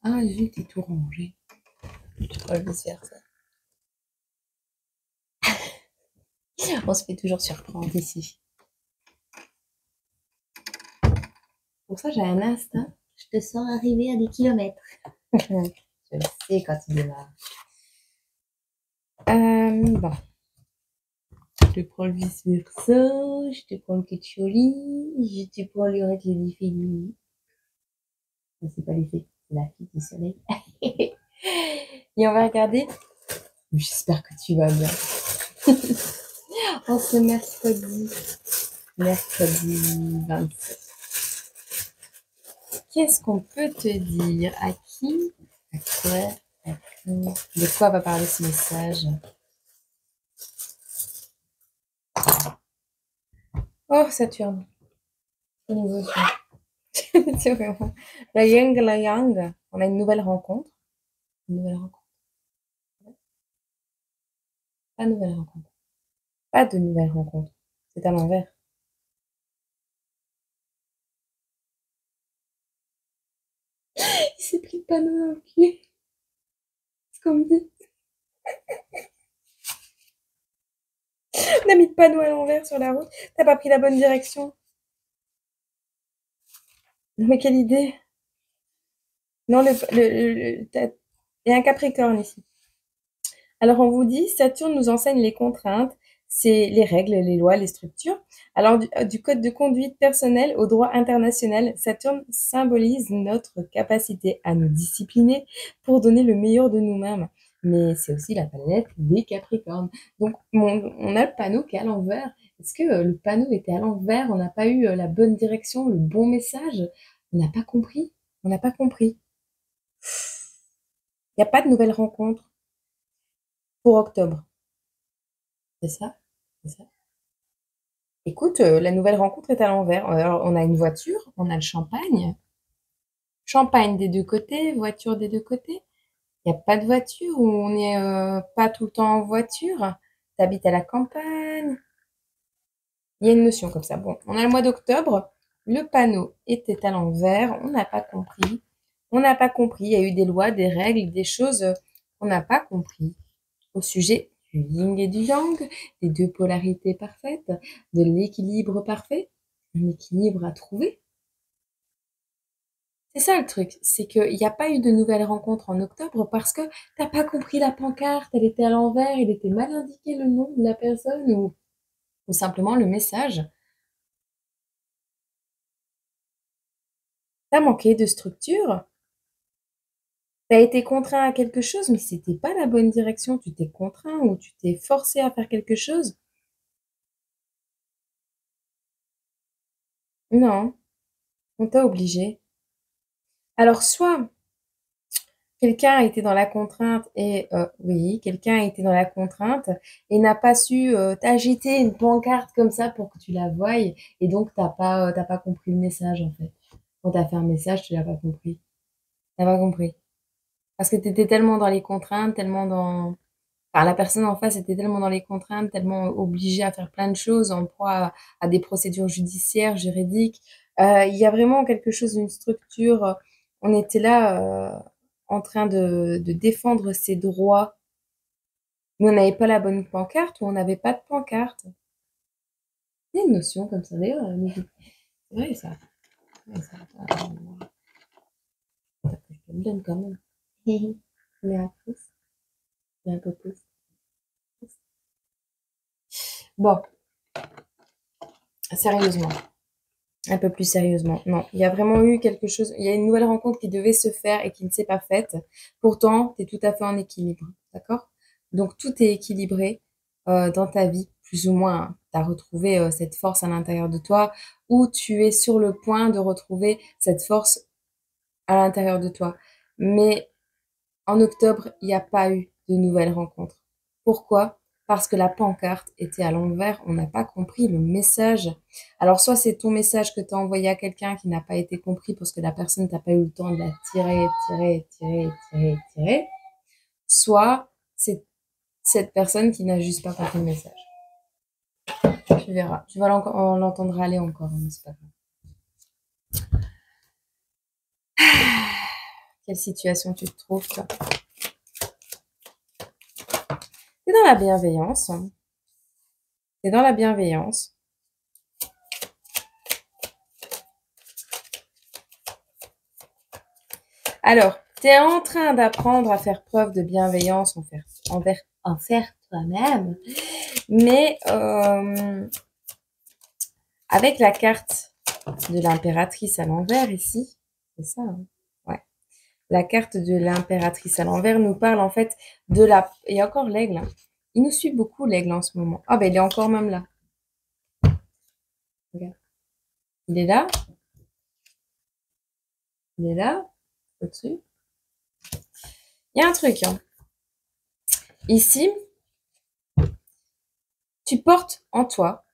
Ah, zut, t'es tout rangé. Je crois que je vais faire ça. On se fait toujours surprendre ici. Pour ça, j'ai un instinct. Je te sens arriver à des kilomètres. Je le sais quand il démarre. Bon. Je te prends le vice-versa. Je te prends le ketcholi. Je te prends le reste de l'effet nuit. C'est pas l'effet, c'est la fille du soleil. Et on va regarder. J'espère que tu vas bien. En ce mercredi 27. Qu'est-ce qu'on peut te dire? À qui? À quoi? À quand? De quoi va parler ce message? Oh, Saturne. C'est nouveau, c'est vraiment. La Yang. On a une nouvelle rencontre. Une nouvelle rencontre. Pas nouvelle rencontre. Pas de nouvelle rencontre. C'est à l'envers. Il s'est pris le panneau dans le pied. C'est comme dit. On a mis le panneau à l'envers sur la route. T'as pas pris la bonne direction. Non, mais quelle idée. Non, il y a un Capricorne ici. Alors, on vous dit, Saturne nous enseigne les contraintes, c'est les règles, les lois, les structures. Alors, du code de conduite personnel au droit international, Saturne symbolise notre capacité à nous discipliner pour donner le meilleur de nous-mêmes. Mais c'est aussi la planète des Capricornes. Donc, on a le panneau qui est à l'envers. Est-ce que le panneau était à l'envers? On n'a pas eu la bonne direction, le bon message? On n'a pas compris? On n'a pas compris. Il n'y a pas de nouvelle rencontre pour octobre. C'est ça? C'est ça? Écoute, la nouvelle rencontre est à l'envers. Alors, on a une voiture, on a le champagne. Champagne des deux côtés, voiture des deux côtés. Il n'y a pas de voiture ou on n'est pas tout le temps en voiture. T'habites à la campagne. Il y a une notion comme ça. Bon, on a le mois d'octobre. Le panneau était à l'envers. On n'a pas compris. On n'a pas compris. Il y a eu des lois, des règles, des choses qu'on n'a pas compris au sujet du yin et du yang, des deux polarités parfaites, de l'équilibre parfait, un équilibre à trouver. C'est ça le truc, c'est qu'il n'y a pas eu de nouvelles rencontres en octobre parce que t'as pas compris la pancarte, elle était à l'envers, il était mal indiqué le nom de la personne ou simplement le message. T'as manqué de structure, t'as été contraint à quelque chose, mais c'était pas la bonne direction, tu t'es contraint ou tu t'es forcé à faire quelque chose. Non, on t'a obligé. Alors soit quelqu'un a été dans la contrainte et oui, quelqu'un a été dans la contrainte et n'a pas su t'agiter une pancarte comme ça pour que tu la voyes et donc t'as pas compris le message en fait. Quand t'as fait un message, tu l'as pas compris. T'as pas compris. Parce que t'étais tellement dans les contraintes, tellement dans... Enfin, la personne en face était tellement dans les contraintes, tellement obligée à faire plein de choses, en proie à des procédures judiciaires, juridiques. Il y a vraiment quelque chose, d'une structure. On était là en train de défendre ses droits, mais on n'avait pas la bonne pancarte ou on n'avait pas de pancarte. Il y a une notion comme ça, d'ailleurs. C'est vrai, ça. Ouais, ça je me donne quand même. Mais un peu, mais un peu plus. Bon, sérieusement. Un peu plus sérieusement, non, il y a vraiment eu quelque chose, il y a une nouvelle rencontre qui devait se faire et qui ne s'est pas faite. Pourtant, tu es tout à fait en équilibre, d'accord? Donc tout est équilibré dans ta vie, plus ou moins. Tu as retrouvé cette force à l'intérieur de toi ou tu es sur le point de retrouver cette force à l'intérieur de toi. Mais en octobre, il n'y a pas eu de nouvelles rencontres. Pourquoi? Parce que la pancarte était à l'envers, on n'a pas compris le message. Alors soit c'est ton message que tu as envoyé à quelqu'un qui n'a pas été compris parce que la personne n'a pas eu le temps de la tirer, soit c'est cette personne qui n'a juste pas compris le message. Tu verras, tu vas l'entendre aller encore, mais c'est pas grave. Quelle situation tu te trouves, toi? T'es dans la bienveillance. T'es dans la bienveillance. Alors, tu es en train d'apprendre à faire preuve de bienveillance envers toi-même, mais avec la carte de l'impératrice à l'envers ici, c'est ça, hein? Ouais. La carte de l'impératrice à l'envers nous parle en fait de la... Et encore l'aigle, hein. Il nous suit beaucoup l'aigle en ce moment. Ah ben il est encore même là. Regarde. Il est là. Il est là. Au-dessus. Il y a un truc, hein. Ici, tu portes en toi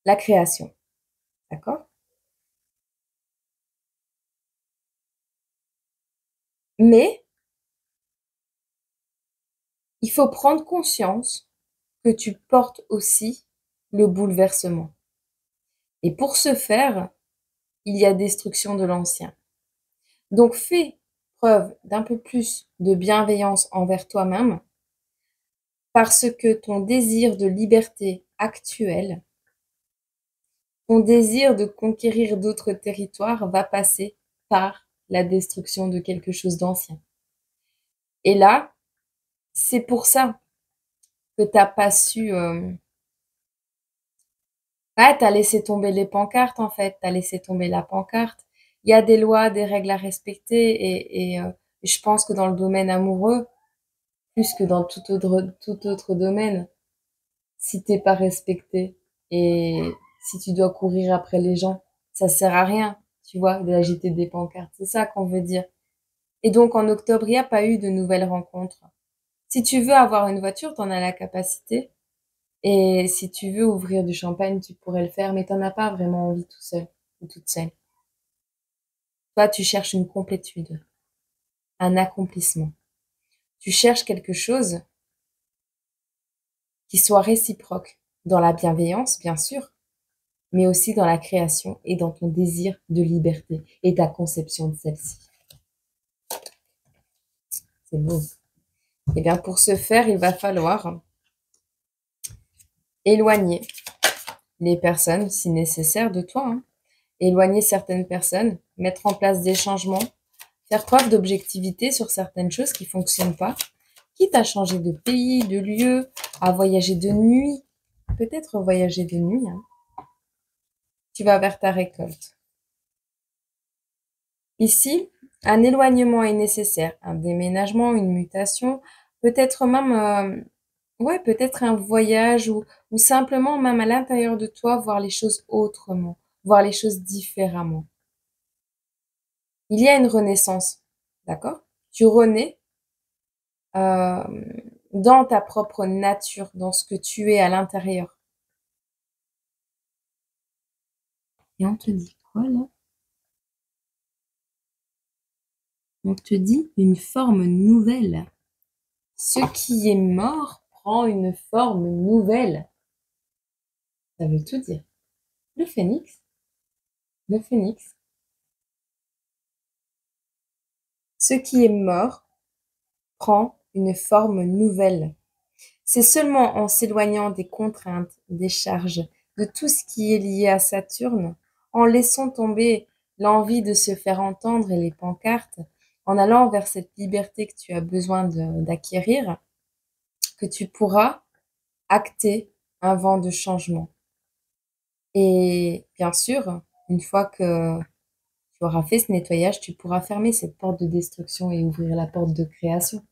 la création. D'accord? Mais il faut prendre conscience que tu portes aussi le bouleversement. Et pour ce faire, il y a destruction de l'ancien. Donc fais preuve d'un peu plus de bienveillance envers toi-même parce que ton désir de liberté actuel, ton désir de conquérir d'autres territoires va passer par la destruction de quelque chose d'ancien. Et là, c'est pour ça que tu n'as pas su... Ouais, t'as laissé tomber les pancartes en fait, t'as laissé tomber la pancarte. Il y a des lois, des règles à respecter et je pense que dans le domaine amoureux, plus que dans tout autre domaine, si t'es pas respecté et si tu dois courir après les gens, ça sert à rien, tu vois, d'agiter des pancartes. C'est ça qu'on veut dire. Et donc en octobre, il n'y a pas eu de nouvelles rencontres. Si tu veux avoir une voiture, t'en as la capacité. Et si tu veux ouvrir du champagne, tu pourrais le faire, mais t'en as pas vraiment envie tout seul ou toute seule. Toi, tu cherches une complétude, un accomplissement. Tu cherches quelque chose qui soit réciproque dans la bienveillance, bien sûr, mais aussi dans la création et dans ton désir de liberté et ta conception de celle-ci. C'est beau. Et bien, pour ce faire, il va falloir éloigner les personnes, si nécessaire, de toi, hein. Éloigner certaines personnes, mettre en place des changements, faire preuve d'objectivité sur certaines choses qui fonctionnent pas, quitte à changer de pays, de lieu, à voyager de nuit, peut-être voyager de nuit, hein. Tu vas vers ta récolte. Ici, un éloignement est nécessaire, un déménagement, une mutation, peut-être même, ouais, peut-être un voyage ou simplement même à l'intérieur de toi, voir les choses autrement, voir les choses différemment. Il y a une renaissance, d'accord? Tu renais euh, dans ta propre nature, dans ce que tu es à l'intérieur. Et on te dit quoi là? On te dit une forme nouvelle. Ce qui est mort prend une forme nouvelle. Ça veut tout dire. Le phénix, le phénix. Ce qui est mort prend une forme nouvelle. C'est seulement en s'éloignant des contraintes, des charges, de tout ce qui est lié à Saturne, en laissant tomber l'envie de se faire entendre et les pancartes, en allant vers cette liberté que tu as besoin d'acquérir, que tu pourras acter un vent de changement. Et bien sûr, une fois que tu auras fait ce nettoyage, tu pourras fermer cette porte de destruction et ouvrir la porte de création.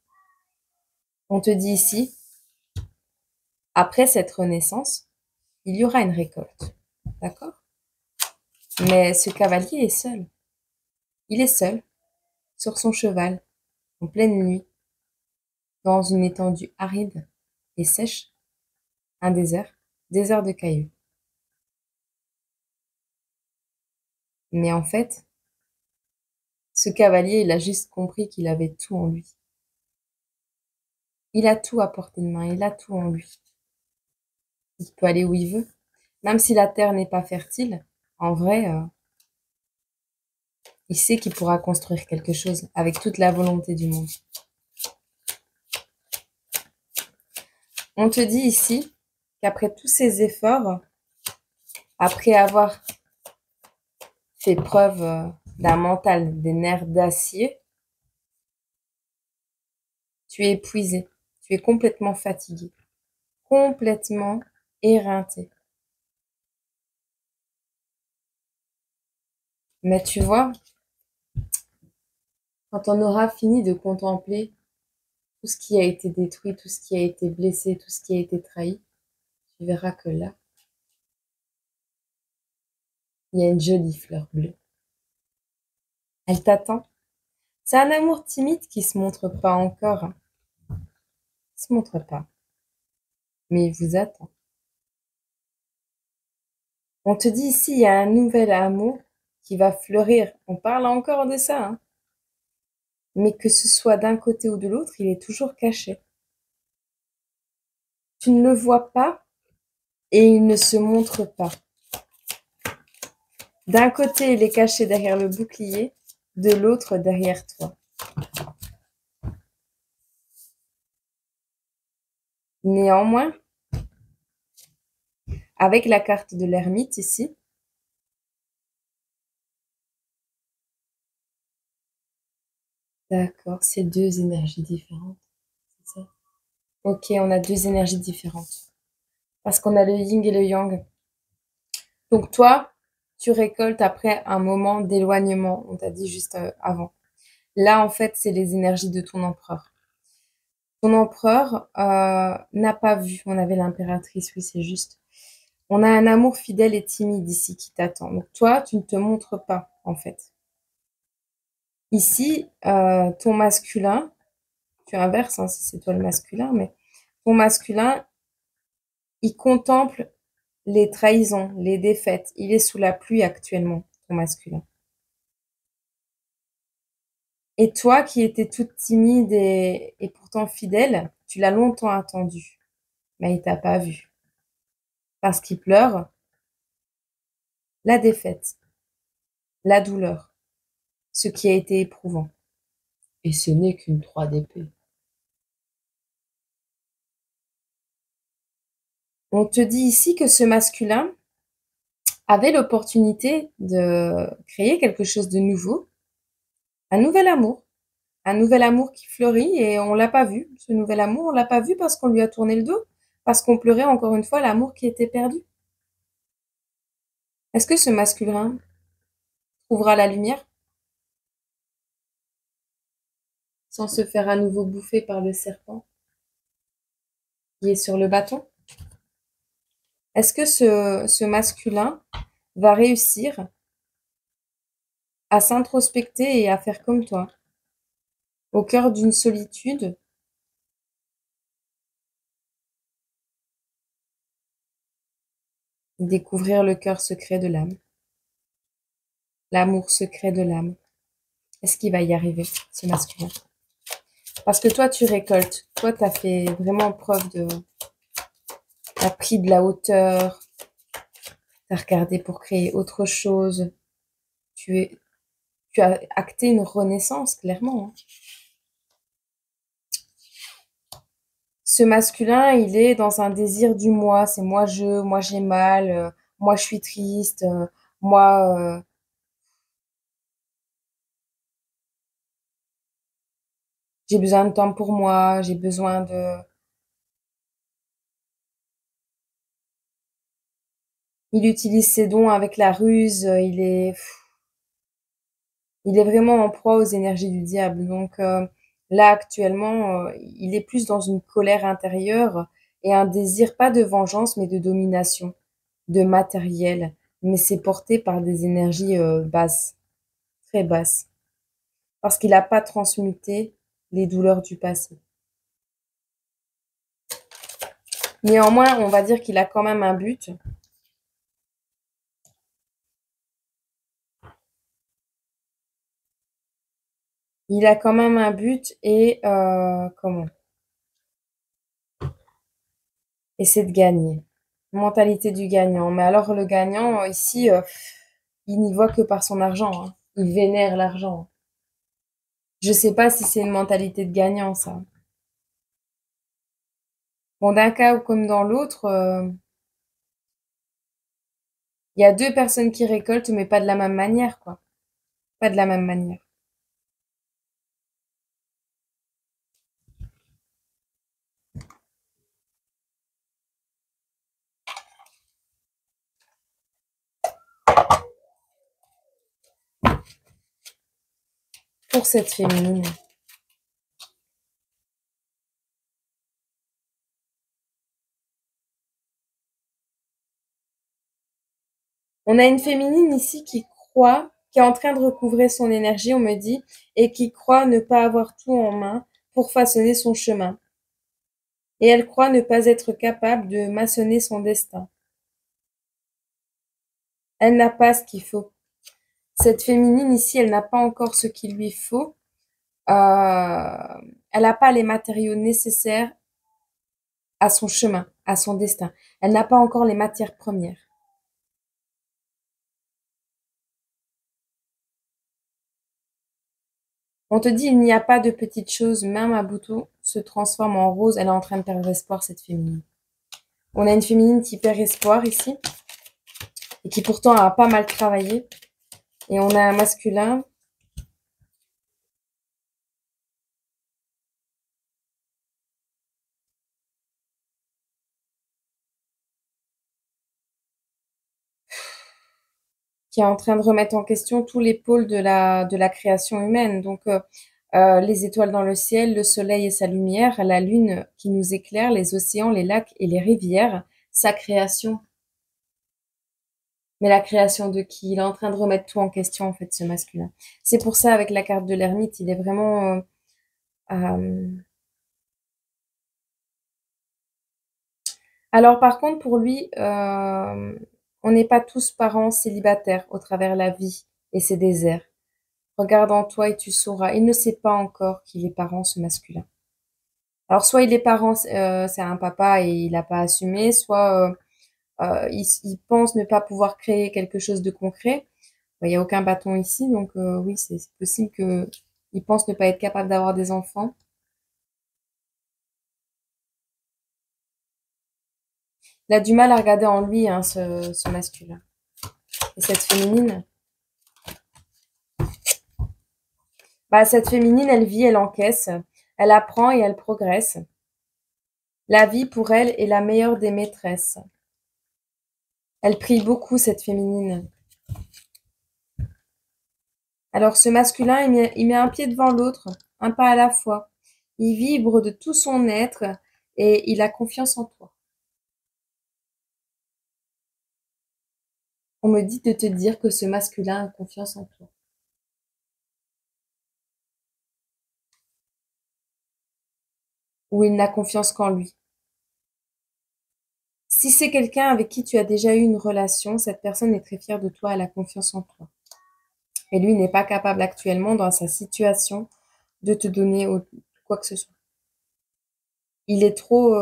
On te dit ici, après cette renaissance, il y aura une récolte. D'accord? Mais ce cavalier est seul. Il est seul, sur son cheval, en pleine nuit, dans une étendue aride et sèche, un désert de cailloux. Mais en fait, ce cavalier, il a juste compris qu'il avait tout en lui. Il a tout à portée de main, il a tout en lui. Il peut aller où il veut. Même si la terre n'est pas fertile, en vrai, Il sait qu'il pourra construire quelque chose avec toute la volonté du monde. On te dit ici qu'après tous ces efforts, après avoir fait preuve d'un mental, des nerfs d'acier, tu es épuisé, tu es complètement fatigué, complètement éreinté. Mais tu vois, quand on aura fini de contempler tout ce qui a été détruit, tout ce qui a été blessé, tout ce qui a été trahi, tu verras que là, il y a une jolie fleur bleue. Elle t'attend. C'est un amour timide qui se montre pas encore. Il se montre pas, mais il vous attend. On te dit ici, il y a un nouvel amour qui va fleurir. On parle encore de ça, hein. Mais que ce soit d'un côté ou de l'autre, il est toujours caché. Tu ne le vois pas et il ne se montre pas. D'un côté, il est caché derrière le bouclier, de l'autre derrière toi. Néanmoins, avec la carte de l'ermite ici, d'accord, c'est deux énergies différentes, c'est ça? Ok, on a deux énergies différentes. Parce qu'on a le yin et le yang. Donc toi, tu récoltes après un moment d'éloignement, on t'a dit juste avant. Là, en fait, c'est les énergies de ton empereur. Ton empereur n'a pas vu, on avait l'impératrice, oui, c'est juste. On a un amour fidèle et timide ici qui t'attend. Donc toi, tu ne te montres pas, en fait. Ici, ton masculin, tu inverses, hein, si c'est toi le masculin, mais ton masculin, il contemple les trahisons, les défaites. Il est sous la pluie actuellement, ton masculin. Et toi, qui étais toute timide et pourtant fidèle, tu l'as longtemps attendu, mais il t'a pas vu. Parce qu'il pleure la défaite, la douleur, ce qui a été éprouvant. Et ce n'est qu'une 3 d'épée. On te dit ici que ce masculin avait l'opportunité de créer quelque chose de nouveau, un nouvel amour qui fleurit et on l'a pas vu. Ce nouvel amour, on l'a pas vu parce qu'on lui a tourné le dos, parce qu'on pleurait encore une fois l'amour qui était perdu. Est-ce que ce masculin trouvera la lumière sans se faire à nouveau bouffer par le serpent qui est sur le bâton? Est-ce que ce masculin va réussir à s'introspecter et à faire comme toi, au cœur d'une solitude, découvrir le cœur secret de l'âme, l'amour secret de l'âme? Est-ce qu'il va y arriver, ce masculin? Parce que toi, tu récoltes. Toi, tu as fait vraiment preuve de... Tu as pris de la hauteur, tu as regardé pour créer autre chose. Tu as acté une renaissance, clairement, hein. Ce masculin, il est dans un désir du moi. C'est moi j'ai mal, moi je suis triste, moi, j'ai besoin de temps pour moi, j'ai besoin de... Il utilise ses dons avec la ruse, il est vraiment en proie aux énergies du diable. Donc là, actuellement, il est plus dans une colère intérieure et un désir, pas de vengeance, mais de domination, de matériel. Mais c'est porté par des énergies basses, très basses, parce qu'il n'a pas transmuté les douleurs du passé. Néanmoins, on va dire qu'il a quand même un but. Il a quand même un but et comment? Et c'est de gagner. Mentalité du gagnant. Mais alors le gagnant, ici, il n'y voit que par son argent, hein. Il vénère l'argent. Je sais pas si c'est une mentalité de gagnant, ça. Bon, d'un cas ou comme dans l'autre, il y a deux personnes qui récoltent, mais pas de la même manière, quoi. Pas de la même manière. Pour cette féminine. On a une féminine ici qui croit, qui est en train de recouvrer son énergie, on me dit, et qui croit ne pas avoir tout en main pour façonner son chemin. Et elle croit ne pas être capable de maçonner son destin. Elle n'a pas ce qu'il faut. Cette féminine ici, elle n'a pas encore ce qu'il lui faut. Elle n'a pas les matériaux nécessaires à son chemin, à son destin. Elle n'a pas encore les matières premières. On te dit, il n'y a pas de petites choses, même un bouton se transforme en rose. Elle est en train de perdre espoir, cette féminine. On a une féminine qui perd espoir ici, et qui pourtant a pas mal travaillé. Et on a un masculin qui est en train de remettre en question tous les pôles de la création humaine. Donc, les étoiles dans le ciel, le soleil et sa lumière, la lune qui nous éclaire, les océans, les lacs et les rivières, sa création. Mais la création de qui? Il est en train de remettre tout en question, en fait, ce masculin. C'est pour ça, avec la carte de l'ermite, il est vraiment... euh, Alors, par contre, pour lui, on n'est pas tous parents célibataires au travers la vie et ses déserts. Regarde en toi et tu sauras. Il ne sait pas encore qu'il est parent, ce masculin. Alors, soit il est parent, c'est un papa et il n'a pas assumé, soit il pense ne pas pouvoir créer quelque chose de concret. Il n'y a aucun bâton ici, donc oui, c'est possible que il pense ne pas être capable d'avoir des enfants. Il a du mal à regarder en lui, hein, ce masculin. Et cette féminine, bah, cette féminine, elle vit, elle encaisse, elle apprend et elle progresse. La vie, pour elle, est la meilleure des maîtresses. Elle prie beaucoup, cette féminine. Alors ce masculin, il met un pied devant l'autre, un pas à la fois. Il vibre de tout son être et il a confiance en toi. On me dit de te dire que ce masculin a confiance en toi. Ou il n'a confiance qu'en lui. Si c'est quelqu'un avec qui tu as déjà eu une relation, cette personne est très fière de toi, elle a confiance en toi. Et lui n'est pas capable actuellement, dans sa situation, de te donner quoi que ce soit. Il est trop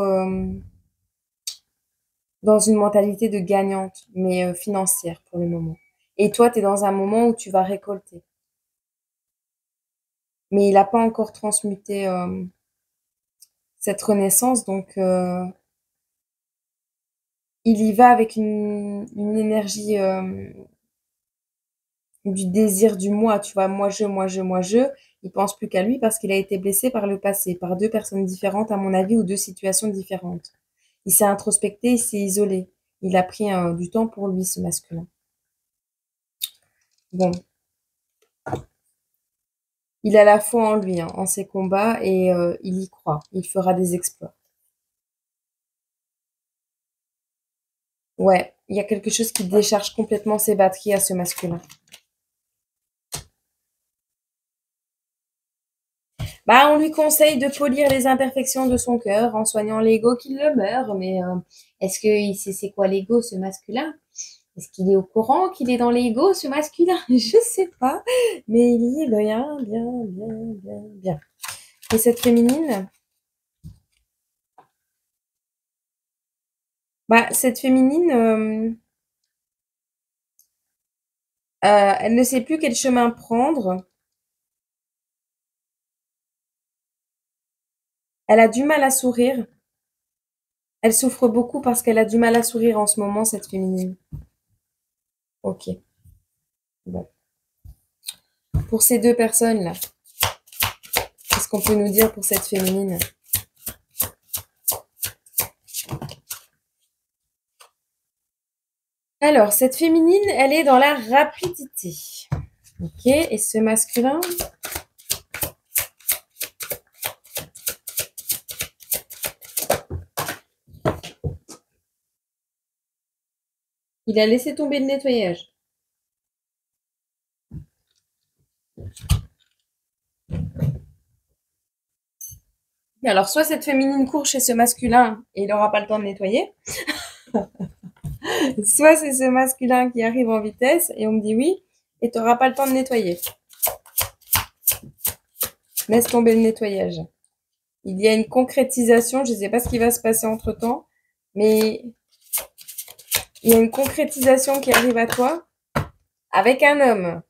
dans une mentalité de gagnante, mais financière pour le moment. Et toi, tu es dans un moment où tu vas récolter. Mais il n'a pas encore transmuté cette renaissance, donc il y va avec une énergie du désir du moi, tu vois, moi je, moi je, moi je. Il pense plus qu'à lui parce qu'il a été blessé par le passé, par deux personnes différentes, à mon avis, ou deux situations différentes. Il s'est introspecté, il s'est isolé. Il a pris du temps pour lui, ce masculin. Bon, il a la foi en lui, hein, en ses combats, et il y croit. Il fera des exploits. Ouais, il y a quelque chose qui décharge complètement ses batteries à ce masculin. Bah, on lui conseille de polir les imperfections de son cœur en soignant l'ego qui le meurt. Mais est-ce qu'il sait c'est quoi l'ego, ce masculin? Est-ce qu'il est au courant qu'il est dans l'ego, ce masculin? Je sais pas. Mais il y est bien, bien, bien, bien, bien. Et cette féminine? Bah, cette féminine, Elle ne sait plus quel chemin prendre. Elle a du mal à sourire. Elle souffre beaucoup parce qu'elle a du mal à sourire en ce moment, cette féminine. Ok. Bon. Pour ces deux personnes-là, qu'est-ce qu'on peut nous dire pour cette féminine? Alors, cette féminine, elle est dans la rapidité. Ok. Et ce masculin? Il a laissé tomber le nettoyage. Alors, soit cette féminine court chez ce masculin et il n'aura pas le temps de nettoyer, soit c'est ce masculin qui arrive en vitesse et on me dit oui, et tu n'auras pas le temps de nettoyer. Laisse tomber le nettoyage. Il y a une concrétisation, je ne sais pas ce qui va se passer entre-temps, mais il y a une concrétisation qui arrive à toi avec un homme.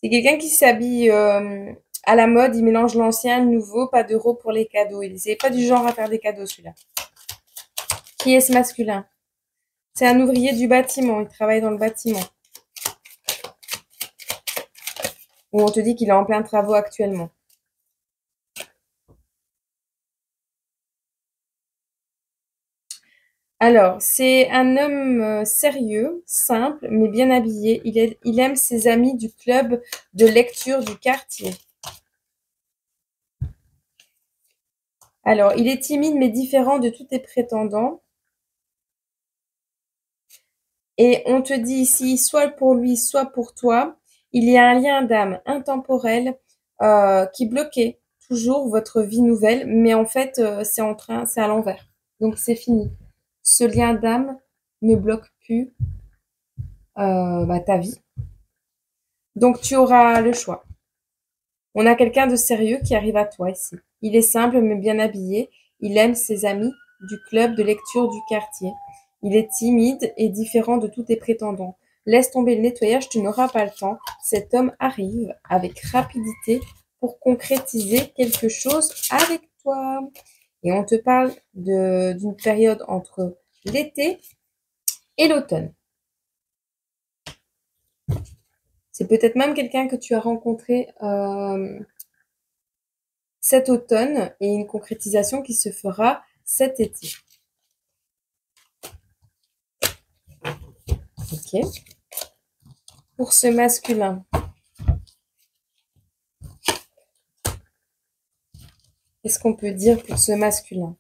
C'est quelqu'un qui s'habille à la mode, il mélange l'ancien, le nouveau, pas d'euros pour les cadeaux. Il n'est pas du genre à faire des cadeaux, celui-là. Qui est ce masculin? C'est un ouvrier du bâtiment, il travaille dans le bâtiment. Ou on te dit qu'il est en plein travaux actuellement. Alors, c'est un homme sérieux, simple, mais bien habillé. Il aime ses amis du club de lecture du quartier. Alors, il est timide, mais différent de tous tes prétendants. Et on te dit ici, soit pour lui, soit pour toi, il y a un lien d'âme intemporel qui bloquait toujours votre vie nouvelle, mais en fait, c'est à l'envers. Donc, c'est fini. Ce lien d'âme ne bloque plus ta vie. Donc, tu auras le choix. On a quelqu'un de sérieux qui arrive à toi ici. Il est simple mais bien habillé. Il aime ses amis du club de lecture du quartier. Il est timide et différent de tous tes prétendants. Laisse tomber le nettoyage, tu n'auras pas le temps. Cet homme arrive avec rapidité pour concrétiser quelque chose avec toi. Et on te parle d'une période entre l'été et l'automne. C'est peut-être même quelqu'un que tu as rencontré cet automne et une concrétisation qui se fera cet été. Ok. Pour ce masculin, qu'est-ce qu'on peut dire pour ce masculin?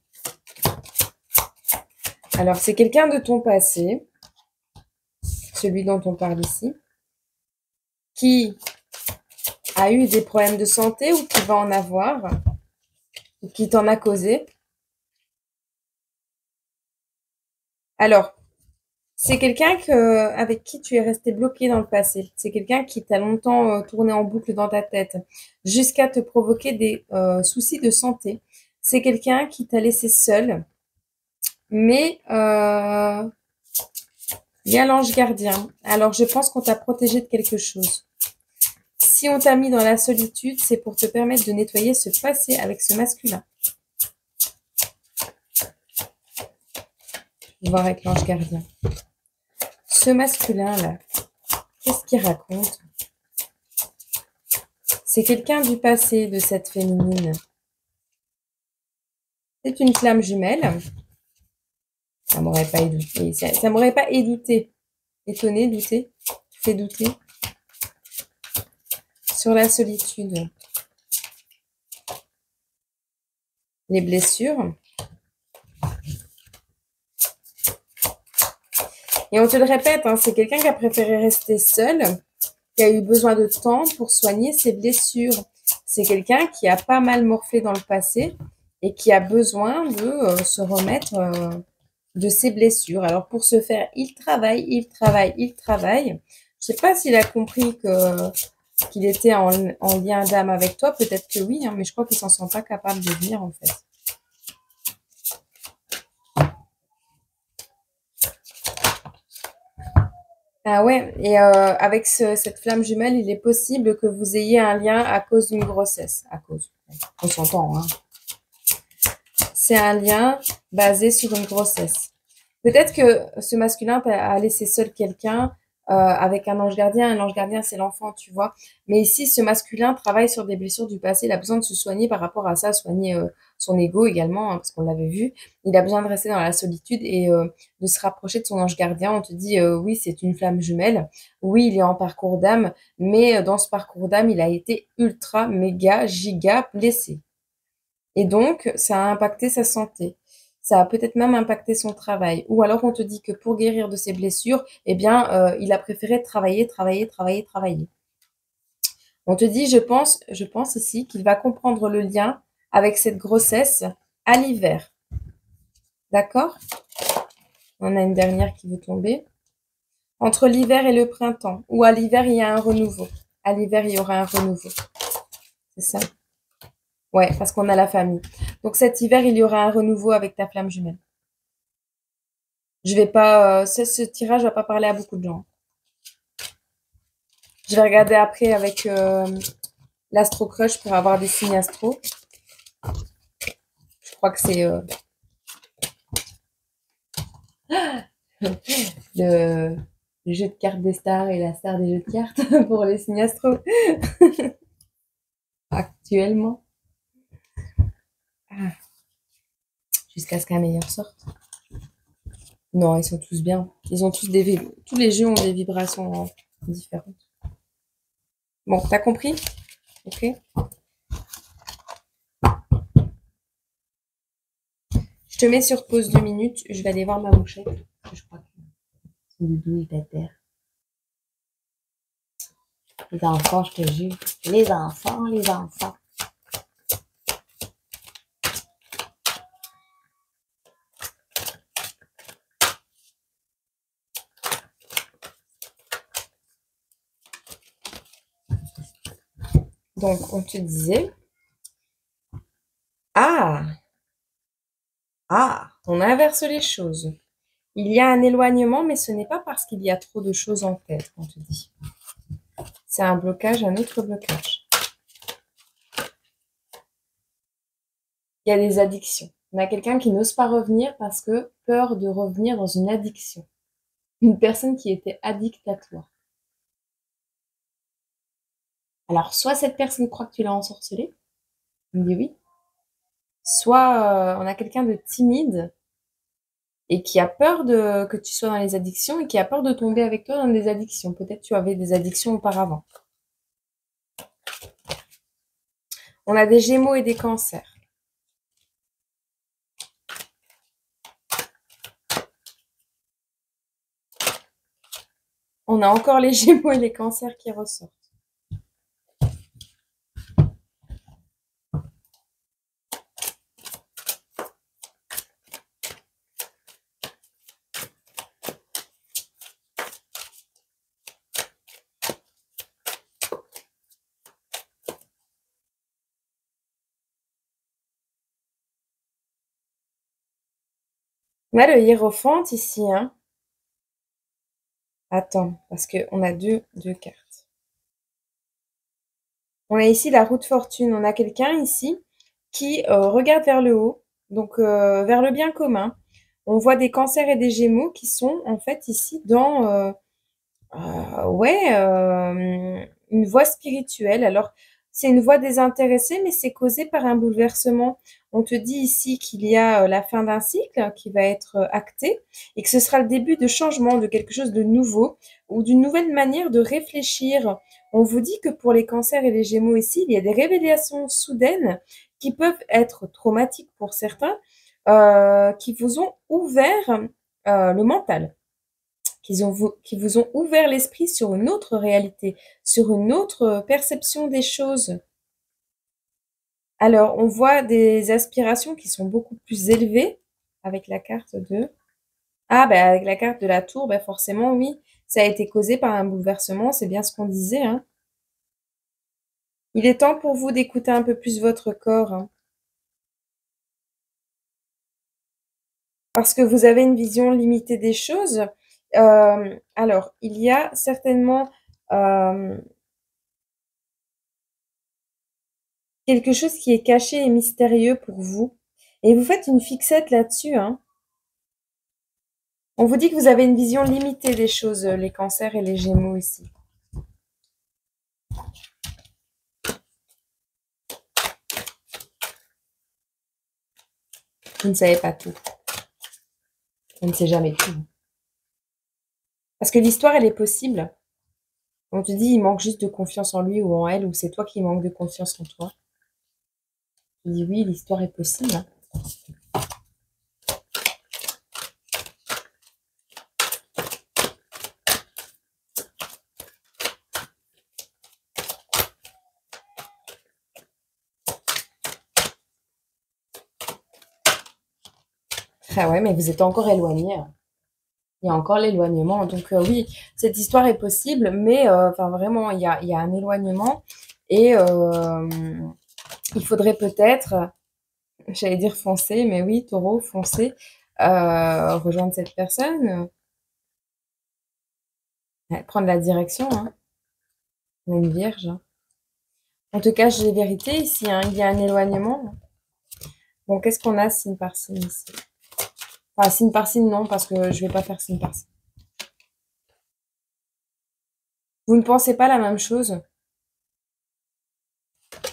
Alors, c'est quelqu'un de ton passé, celui dont on parle ici, qui a eu des problèmes de santé ou qui va en avoir, ou qui t'en a causé. Alors, c'est quelqu'un avec qui tu es resté bloqué dans le passé. C'est quelqu'un qui t'a longtemps tourné en boucle dans ta tête jusqu'à te provoquer des soucis de santé. C'est quelqu'un qui t'a laissé seul, mais il y a l'ange gardien. Alors, je pense qu'on t'a protégé de quelque chose. Si on t'a mis dans la solitude, c'est pour te permettre de nettoyer ce passé avec ce masculin. Je vais voir avec l'ange gardien. Ce masculin-là, qu'est-ce qu'il raconte? C'est quelqu'un du passé de cette féminine. C'est une flamme jumelle. Ça m'aurait pas édouté. Ça m'aurait pas édouté. Étonné, douté. Fait douter. Sur la solitude. Les blessures. Et on te le répète, hein, c'est quelqu'un qui a préféré rester seul, qui a eu besoin de temps pour soigner ses blessures. C'est quelqu'un qui a pas mal morflé dans le passé et qui a besoin de se remettre de ses blessures. Alors pour ce faire, il travaille. Je sais pas s'il a compris que qu'il était en lien d'âme avec toi, peut-être que oui, hein, mais je crois qu'il s'en sent pas capable de venir en fait. Ah ouais, et avec cette flamme jumelle, il est possible que vous ayez un lien à cause d'une grossesse. À cause, on s'entend, hein. C'est un lien basé sur une grossesse. Peut-être que ce masculin a laissé seul quelqu'un avec un ange gardien. Un ange gardien, c'est l'enfant, tu vois. Mais ici, ce masculin travaille sur des blessures du passé. Il a besoin de se soigner par rapport à ça, soigner son ego également, hein, parce qu'on l'avait vu. Il a besoin de rester dans la solitude et de se rapprocher de son ange gardien. On te dit, oui, c'est une flamme jumelle. Oui, il est en parcours d'âme, mais dans ce parcours d'âme, il a été ultra, méga, giga blessé. Et donc, ça a impacté sa santé. Ça a peut-être même impacté son travail. Ou alors, on te dit que pour guérir de ses blessures, eh bien, il a préféré travailler, travailler, travailler, travailler. On te dit, je pense ici qu'il va comprendre le lien avec cette grossesse à l'hiver. D'accord? On a une dernière qui veut tomber. Entre l'hiver et le printemps. Ou à l'hiver, il y a un renouveau. À l'hiver, il y aura un renouveau. C'est ça? Ouais, parce qu'on a la famille. Donc cet hiver, il y aura un renouveau avec ta flamme jumelle. Je vais pas, ce tirage va pas parler à beaucoup de gens. Je vais regarder après avec l'Astro Crush pour avoir des signes astro. Je crois que c'est le, le jeu de cartes des stars et la star des jeux de cartes pour les signes astro actuellement. Ah, jusqu'à ce qu'un meilleur sorte. Non, ils sont tous bien. Ils ont tous tous les jeux ont des vibrations différentes. Bon, t'as compris? Ok. Je te mets sur pause 2 minutes. Je vais aller voir ma mouchette. Je crois que son doudou est à terre. Les enfants, je te jure. Les enfants, les enfants. Donc, on te disait, ah, on inverse les choses. Il y a un éloignement, mais ce n'est pas parce qu'il y a trop de choses en tête qu'on te dit. C'est un blocage, un autre blocage. Il y a des addictions. On a quelqu'un qui n'ose pas revenir parce que peur de revenir dans une addiction. Une personne qui était addicte à toi. Alors, soit cette personne croit que tu l'as ensorcelée, il me dit oui. Soit on a quelqu'un de timide et qui a peur que tu sois dans les addictions et qui a peur de tomber avec toi dans des addictions. Peut-être tu avais des addictions auparavant. On a des Gémeaux et des Cancers. On a encore les Gémeaux et les Cancers qui ressortent. On a le Hiérophante ici, hein. Attends, parce qu'on a deux cartes. On a ici la roue de fortune. On a quelqu'un ici qui regarde vers le haut, donc vers le bien commun. On voit des Cancers et des Gémeaux qui sont en fait ici dans une voie spirituelle. Alors, c'est une voie désintéressée, mais c'est causé par un bouleversement. On te dit ici qu'il y a la fin d'un cycle qui va être acté et que ce sera le début de changement, de quelque chose de nouveau ou d'une nouvelle manière de réfléchir. On vous dit que pour les Cancers et les Gémeaux ici, il y a des révélations soudaines qui peuvent être traumatiques pour certains, qui vous ont ouvert le mental, qui vous ont ouvert l'esprit sur une autre réalité, sur une autre perception des choses. Alors, on voit des aspirations qui sont beaucoup plus élevées avec la carte de... Ah, ben avec la carte de la tour, ben forcément, oui, ça a été causé par un bouleversement, c'est bien ce qu'on disait, hein. Il est temps pour vous d'écouter un peu plus votre corps, hein, parce que vous avez une vision limitée des choses. Alors, il y a certainement quelque chose qui est caché et mystérieux pour vous, et vous faites une fixette là-dessus, hein. On vous dit que vous avez une vision limitée des choses, les cancers et les gémeaux ici. Vous ne savez pas tout. On ne sait jamais tout. Parce que l'histoire, elle est possible. On te dit, il manque juste de confiance en lui ou en elle, ou c'est toi qui manques de confiance en toi. Je dis oui, l'histoire est possible, hein. Ah ouais, mais vous êtes encore éloigné, hein. Il y a encore l'éloignement. Donc oui, cette histoire est possible, mais enfin vraiment, il y a un éloignement. Et il faudrait peut-être, j'allais dire foncer, mais oui, taureau, foncer, rejoindre cette personne, prendre la direction, hein. On est une vierge, hein. On te cache les vérités ici, hein. Il y a un éloignement. Bon, qu'est-ce qu'on a signe par signe ici? Enfin, signe par signe, non, parce que je vais pas faire signe par signe. Vous ne pensez pas la même chose.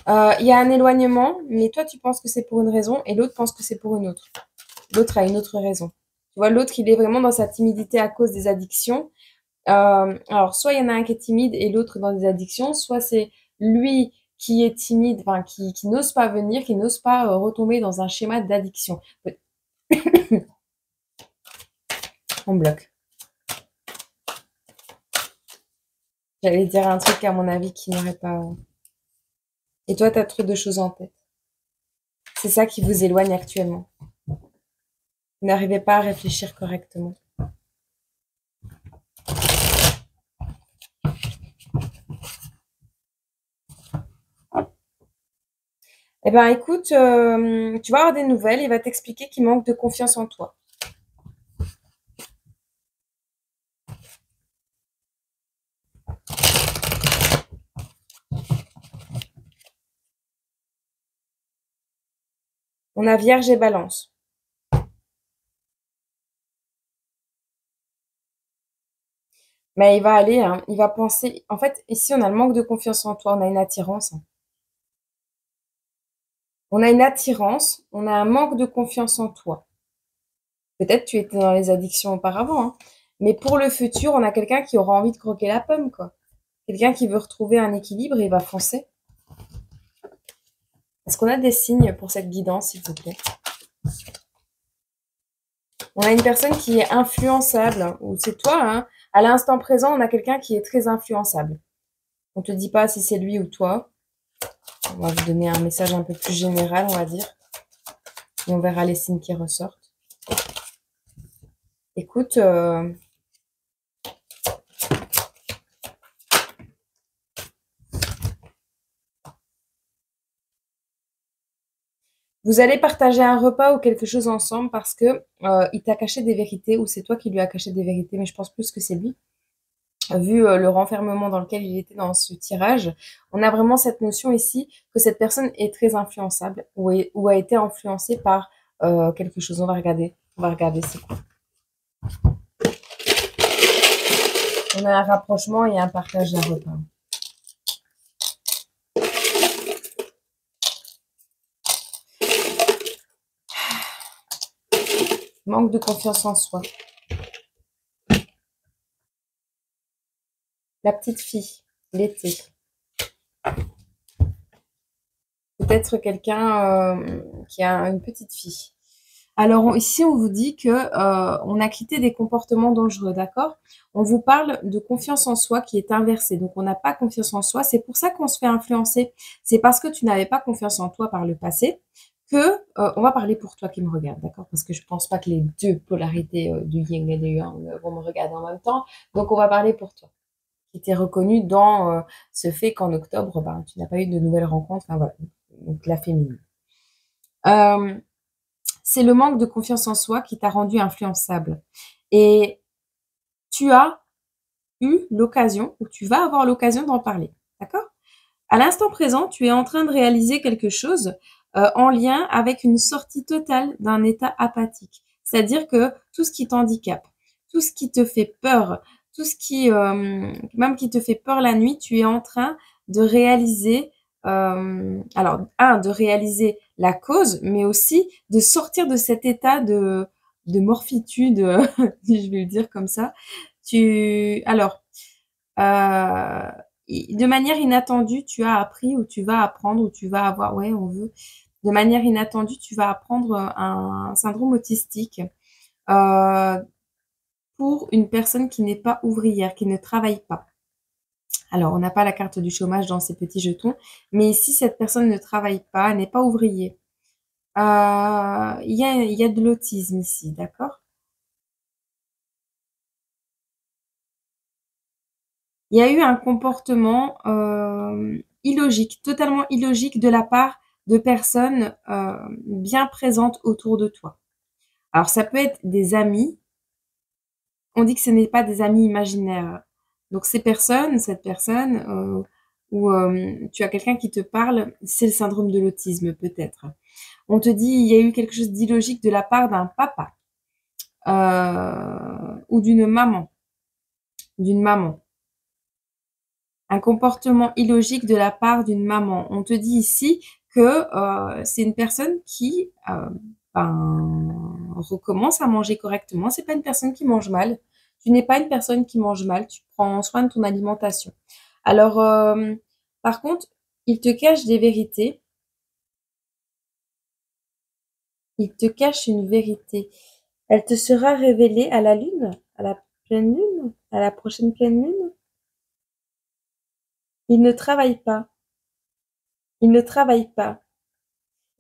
Il y a un éloignement, mais toi, tu penses que c'est pour une raison et l'autre pense que c'est pour une autre. L'autre a une autre raison. Tu vois, l'autre, il est vraiment dans sa timidité à cause des addictions. Alors, soit il y en a un qui est timide et l'autre dans des addictions, soit c'est lui qui est timide, enfin, qui n'ose pas venir, qui n'ose pas retomber dans un schéma d'addiction. On bloque. J'allais dire un truc, à mon avis, qui n'aurait pas... Et toi, tu as trop de choses en tête. C'est ça qui vous éloigne actuellement. Vous n'arrivez pas à réfléchir correctement. Eh ben, écoute, tu vas avoir des nouvelles. Il va t'expliquer qu'il manque de confiance en toi. On a Vierge et Balance. Mais il va aller, hein, il va penser. En fait, ici, on a le manque de confiance en toi. On a une attirance, hein. On a une attirance. On a un manque de confiance en toi. Peut-être tu étais dans les addictions auparavant, hein. Mais pour le futur, on a quelqu'un qui aura envie de croquer la pomme, quoi. Quelqu'un qui veut retrouver un équilibre et il va foncer. Est-ce qu'on a des signes pour cette guidance, s'il te plaît? On a une personne qui est influençable, ou c'est toi, hein. À l'instant présent, on a quelqu'un qui est très influençable. On te dit pas si c'est lui ou toi. On va vous donner un message un peu plus général, on va dire. Et on verra les signes qui ressortent. Écoute, vous allez partager un repas ou quelque chose ensemble parce que il t'a caché des vérités ou c'est toi qui lui as caché des vérités, mais je pense plus que c'est lui. Vu le renfermement dans lequel il était dans ce tirage, on a vraiment cette notion ici que cette personne est très influençable ou a été influencée par quelque chose. On va regarder. On va regarder c'est quoi. On a un rapprochement et un partage d'un repas. Manque de confiance en soi. La petite fille, l'été. Peut-être quelqu'un qui a une petite fille. Alors ici, on vous dit que on a quitté des comportements dangereux, d'accord? On vous parle de confiance en soi qui est inversée. Donc, on n'a pas confiance en soi. C'est pour ça qu'on se fait influencer. C'est parce que tu n'avais pas confiance en toi par le passé que on va parler pour toi qui me regarde, d'accord? Parce que je pense pas que les deux polarités du yin et du yang vont me regarder en même temps. Donc, on va parler pour toi. qui t'est reconnu dans ce fait qu'en octobre, ben, tu n'as pas eu de nouvelles rencontres. Enfin, voilà, donc la féminine. Euh, c'est le manque de confiance en soi qui t'a rendu influençable. Et tu as eu l'occasion, ou tu vas avoir l'occasion d'en parler. D'accord? À l'instant présent, tu es en train de réaliser quelque chose en lien avec une sortie totale d'un état apathique. C'est-à-dire que tout ce qui t'handicape, tout ce qui te fait peur, tout ce qui, même qui te fait peur la nuit, tu es en train de réaliser, alors, de réaliser la cause, mais aussi de sortir de cet état de morphitude, si je vais le dire comme ça. Euh, de manière inattendue, tu as appris ou tu vas apprendre ou tu vas avoir, ouais, on veut, de manière inattendue, tu vas apprendre un syndrome autistique euh, pour une personne qui n'est pas ouvrière, qui ne travaille pas. Alors, on n'a pas la carte du chômage dans ces petits jetons, mais si cette personne ne travaille pas, n'est pas ouvrier, il y a de l'autisme ici, d'accord? Il y a eu un comportement illogique, totalement illogique de la part de personnes bien présentes autour de toi. Alors ça peut être des amis, on dit que ce n'est pas des amis imaginaires. Donc ces personnes, cette personne, ou tu as quelqu'un qui te parle, c'est le syndrome de l'autisme peut-être. On te dit il y a eu quelque chose d'illogique de la part d'un papa ou d'une maman. Un comportement illogique de la part d'une maman. On te dit ici que c'est une personne qui recommence à manger correctement. C'est pas une personne qui mange mal. Tu n'es pas une personne qui mange mal. Tu prends soin de ton alimentation. Alors, par contre, il te cache des vérités. Il te cache une vérité. Elle te sera révélée à la lune, à la pleine lune, à la prochaine pleine lune. Il ne travaille pas. Il ne travaille pas.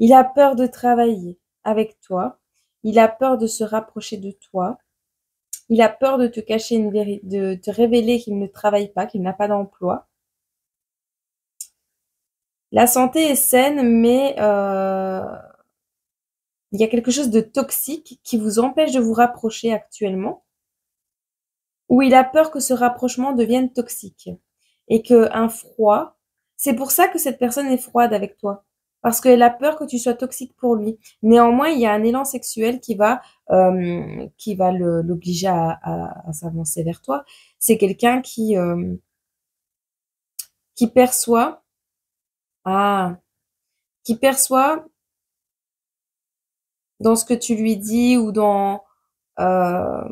Il a peur de travailler avec toi. Il a peur de se rapprocher de toi. Il a peur de te cacher une vérité, de te révéler qu'il ne travaille pas, qu'il n'a pas d'emploi. La santé est saine, mais il y a quelque chose de toxique qui vous empêche de vous rapprocher actuellement, ou il a peur que ce rapprochement devienne toxique et que un froid, c'est pour ça que cette personne est froide avec toi, parce qu'elle a peur que tu sois toxique pour lui. Néanmoins, il y a un élan sexuel qui va l'obliger à s'avancer vers toi. C'est quelqu'un qui perçoit, ah, qui perçoit dans ce que tu lui dis ou euh,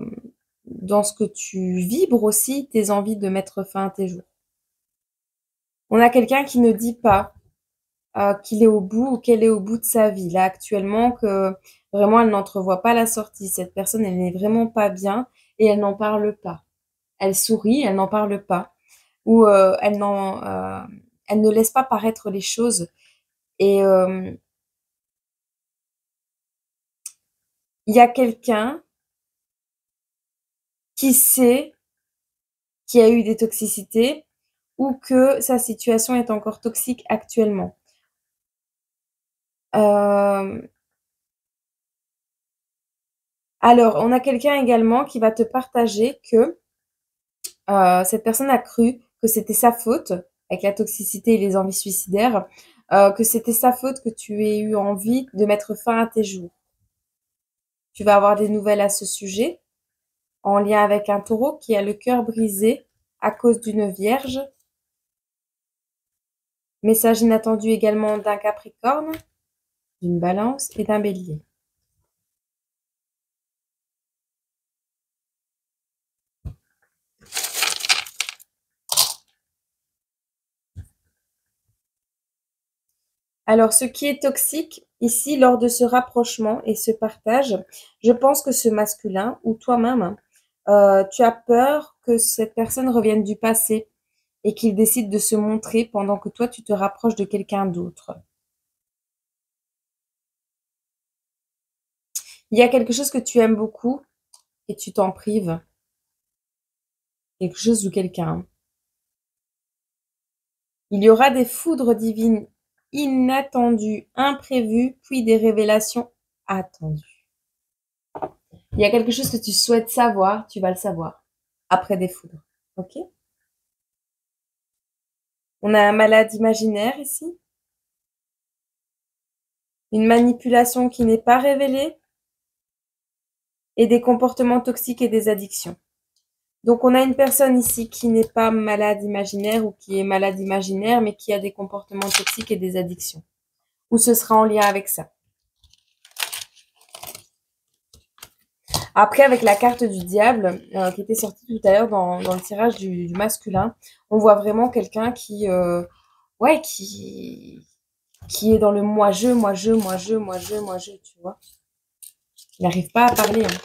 dans ce que tu vibres aussi tes envies de mettre fin à tes jours. On a quelqu'un qui ne dit pas qu'il est au bout ou qu'elle est au bout de sa vie. Là, actuellement, que vraiment, elle n'entrevoit pas la sortie. Cette personne, elle n'est vraiment pas bien et elle n'en parle pas. Elle sourit, elle n'en parle pas. Ou elle ne laisse pas paraître les choses. Et il y a quelqu'un qui sait qu'il y a eu des toxicités ou que sa situation est encore toxique actuellement. Euh, alors, on a quelqu'un également qui va te partager que cette personne a cru que c'était sa faute, avec la toxicité et les envies suicidaires, que c'était sa faute que tu aies eu envie de mettre fin à tes jours. Tu vas avoir des nouvelles à ce sujet, en lien avec un taureau qui a le cœur brisé à cause d'une vierge. Message inattendu également d'un capricorne, d'une balance et d'un bélier. Alors, ce qui est toxique ici, lors de ce rapprochement et ce partage, je pense que ce masculin ou toi-même, tu as peur que cette personne revienne du passé et qu'il décide de se montrer pendant que toi, tu te rapproches de quelqu'un d'autre. Il y a quelque chose que tu aimes beaucoup et tu t'en prives. Quelque chose ou quelqu'un. Il y aura des foudres divines inattendues, imprévues, puis des révélations attendues. Il y a quelque chose que tu souhaites savoir, tu vas le savoir après des foudres. Ok? On a un malade imaginaire ici, une manipulation qui n'est pas révélée et des comportements toxiques et des addictions. Donc on a une personne ici qui n'est pas malade imaginaire ou qui est malade imaginaire mais qui a des comportements toxiques et des addictions. Ou ce sera en lien avec ça. Après, avec la carte du diable, qui était sortie tout à l'heure dans le tirage du masculin, on voit vraiment quelqu'un ouais, qui est dans le moi-je, moi-je, moi-je, moi-je, moi-je, tu vois. Il n'arrive pas à parler. Hein.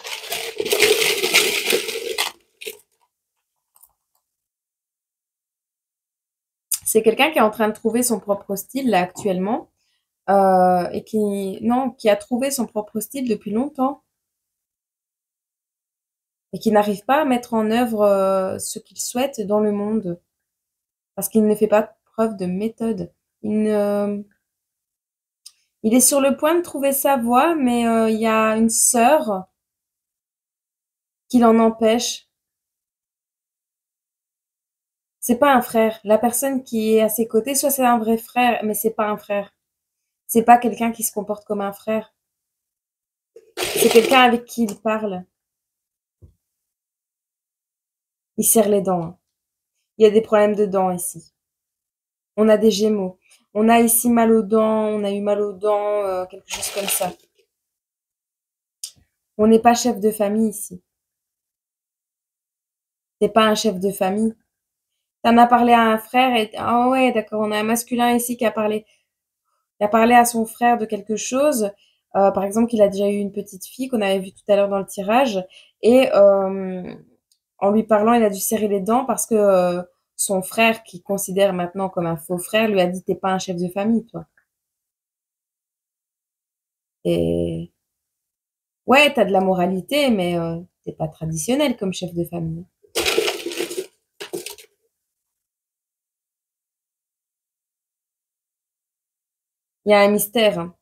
C'est quelqu'un qui est en train de trouver son propre style, là, actuellement, et qui a trouvé son propre style depuis longtemps, et qui n'arrive pas à mettre en œuvre ce qu'il souhaite dans le monde, parce qu'il ne fait pas preuve de méthode. Il est sur le point de trouver sa voie, mais il y a une sœur qui l'en empêche. C'est pas un frère. La personne qui est à ses côtés, soit c'est un vrai frère, mais c'est pas un frère. C'est pas quelqu'un qui se comporte comme un frère. C'est quelqu'un avec qui il parle. Il serre les dents. Hein. Il y a des problèmes de dents ici. On a des gémeaux. On a ici mal aux dents, on a eu mal aux dents, quelque chose comme ça. On n'est pas chef de famille ici. T'es pas un chef de famille. T'en as parlé à un frère et ah ouais, d'accord, on a un masculin ici qui a parlé à son frère de quelque chose. Par exemple, qu'il a déjà eu une petite fille qu'on avait vue tout à l'heure dans le tirage et en lui parlant, il a dû serrer les dents parce que son frère, qu'il considère maintenant comme un faux frère, lui a dit t'es pas un chef de famille, toi. Et ouais, t'as de la moralité, mais t'es pas traditionnel comme chef de famille. Il y a un mystère. Hein.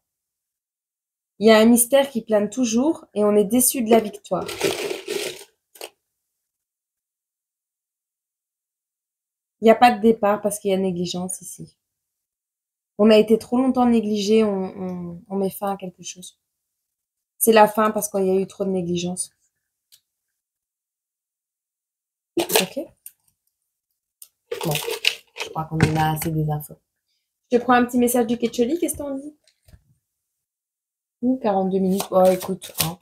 Il y a un mystère qui plane toujours et on est déçu de la victoire. Il n'y a pas de départ parce qu'il y a négligence ici. On a été trop longtemps négligé, on met fin à quelque chose. C'est la fin parce qu'il y a eu trop de négligence. Ok? Bon, je crois qu'on en a assez des infos. Je te prends un petit message du Ketcholi, qu'est-ce que t'en dis? 42 minutes. Oh, écoute, hein.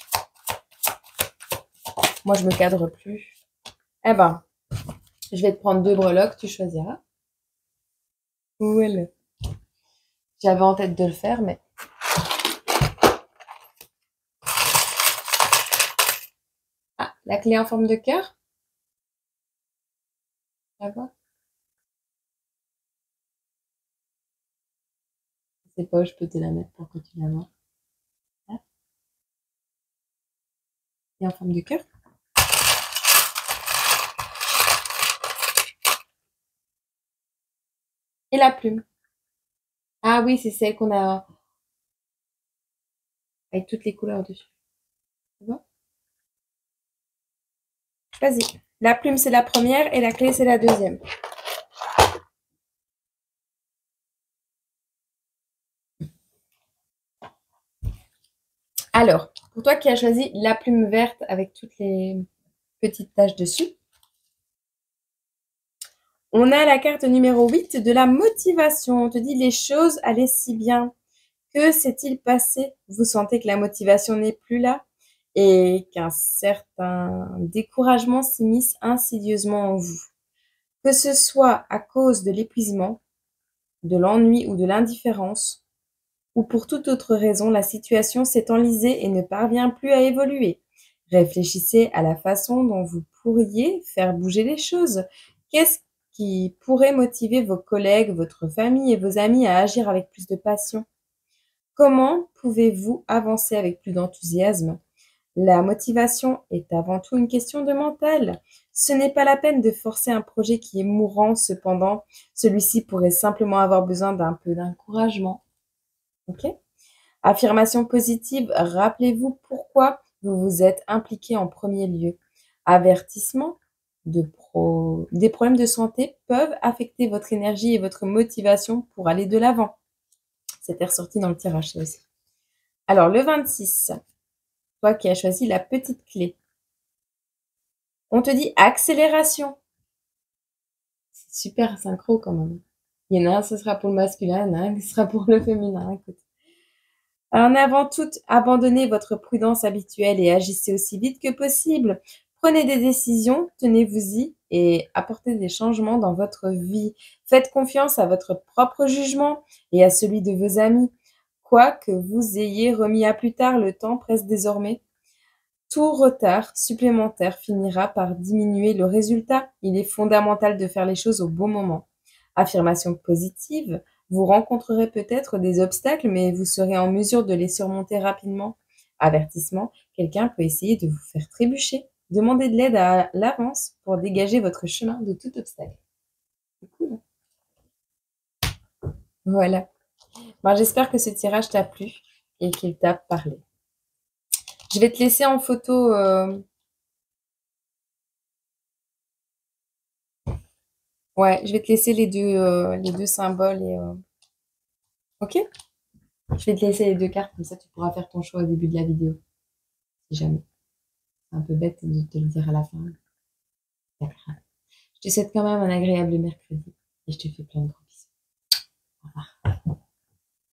Moi, je me cadre plus. Eh ben, je vais te prendre 2 breloques, tu choisiras. Où est le... J'avais en tête de le faire, mais... Ah, la clé en forme de cœur? La vois? Je sais pas où je peux te la mettre pour que tu la vois. Là. Et en forme de cœur? Et la plume. Ah oui, c'est celle qu'on a avec toutes les couleurs dessus. Tu vois? Vas-y. La plume, c'est la première et la clé, c'est la deuxième. Alors, pour toi qui as choisi la plume verte avec toutes les petites taches dessus, on a la carte numéro 8 de la motivation. On te dit les choses allaient si bien. Que s'est-il passé? Vous sentez que la motivation n'est plus là et qu'un certain découragement s'immisce insidieusement en vous. Que ce soit à cause de l'épuisement, de l'ennui ou de l'indifférence, ou pour toute autre raison, la situation s'est enlisée et ne parvient plus à évoluer. Réfléchissez à la façon dont vous pourriez faire bouger les choses. Qu'est-ce qui pourrait motiver vos collègues, votre famille et vos amis à agir avec plus de passion? Comment pouvez-vous avancer avec plus d'enthousiasme? La motivation est avant tout une question de mental. Ce n'est pas la peine de forcer un projet qui est mourant, cependant, celui-ci pourrait simplement avoir besoin d'un peu d'encouragement. Ok? Affirmation positive, rappelez-vous pourquoi vous vous êtes impliqué en premier lieu. Avertissement, des problèmes de santé peuvent affecter votre énergie et votre motivation pour aller de l'avant. C'était ressorti dans le tirage, ça aussi. Alors, le 26, toi qui as choisi la petite clé, on te dit accélération. C'est super synchro quand même. Il y en a un, ce sera pour le masculin, il y en a un qui sera pour le féminin. Écoute. En avant tout, abandonnez votre prudence habituelle et agissez aussi vite que possible. Prenez des décisions, tenez-vous-y et apportez des changements dans votre vie. Faites confiance à votre propre jugement et à celui de vos amis. Quoi que vous ayez remis à plus tard, le temps presse désormais. Tout retard supplémentaire finira par diminuer le résultat. Il est fondamental de faire les choses au bon moment. Affirmation positive, vous rencontrerez peut-être des obstacles, mais vous serez en mesure de les surmonter rapidement. Avertissement, quelqu'un peut essayer de vous faire trébucher. Demandez de l'aide à l'avance pour dégager votre chemin de tout obstacle. C'est cool, hein. Voilà. Bon, j'espère que ce tirage t'a plu et qu'il t'a parlé. Je vais te laisser en photo. Ouais, je vais te laisser les deux symboles ok? Je vais te laisser les deux cartes, comme ça tu pourras faire ton choix au début de la vidéo, si jamais. C'est un peu bête de te le dire à la fin. D'accord. Je te souhaite quand même un agréable mercredi et je te fais plein de gros bisous. Au revoir.